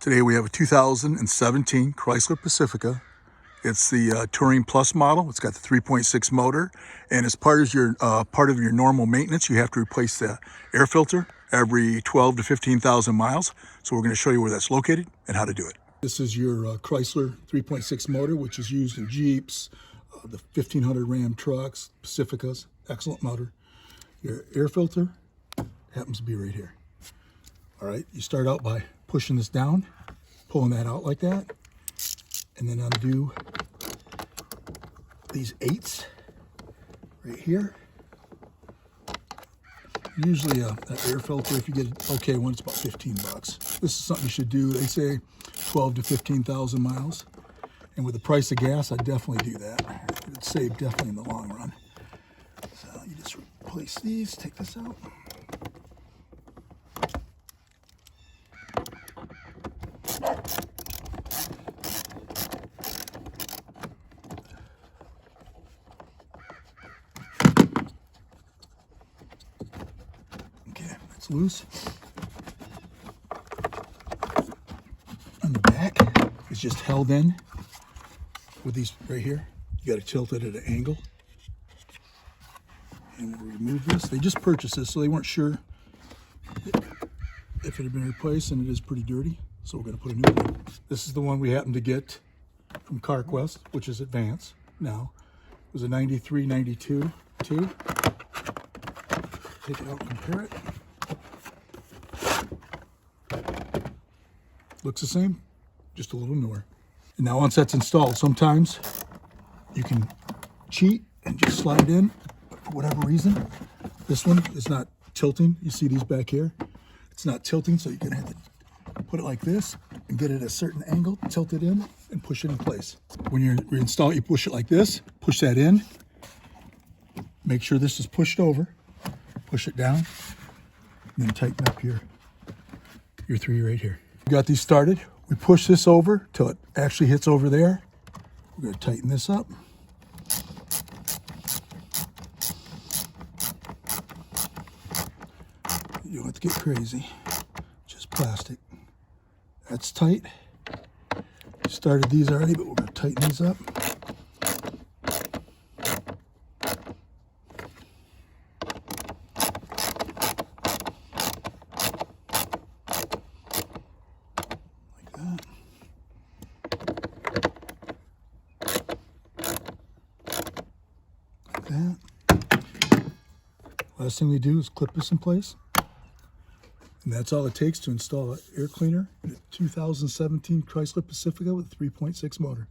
Today we have a 2017 Chrysler Pacifica. It's the Touring Plus model. It's got the 3.6 motor, and as part of your normal maintenance, you have to replace the air filter every 12 to 15,000 miles. So we're going to show you where that's located and how to do it. This is your Chrysler 3.6 motor, which is used in Jeeps, the 1500 Ram trucks, Pacificas. Excellent motor. Your air filter happens to be right here. All right, you start out by pushing this down, pulling that out like that, and then undo these 8s right here. Usually an air filter, if you get an okay one, it's about 15 bucks. This is something you should do. They say 12 to 15,000 miles. And with the price of gas, I'd definitely do that. It would save definitely in the long run. So you just replace these, take this out. Okay, that's loose. On the back, it's just held in with these right here. You got to tilt it at an angle. And we'll remove this. They just purchased this, so they weren't sure if it had been replaced, and it is pretty dirty. So we're going to put a new one. This is the one we happened to get from CarQuest, which is advanced now. It was a 93, 92 too. Take it out and compare it. Looks the same, just a little newer. And now once that's installed, sometimes you can cheat and just slide it in for whatever reason. This one is not tilting. You see these back here? It's not tilting, so you're gonna have to put it like this and get it at a certain angle, tilt it in, and push it in place. When you reinstall it, you push it like this, push that in, make sure this is pushed over, push it down, and then tighten up your 3 right here. We got these started. We push this over till it actually hits over there. We're going to tighten this up. You don't have to get crazy. Just plastic. That's tight. Started these already, but we're going to tighten these up. That. Last thing we do is clip this in place, and that's all it takes to install an air cleaner in a 2017 Chrysler Pacifica with a 3.6 motor.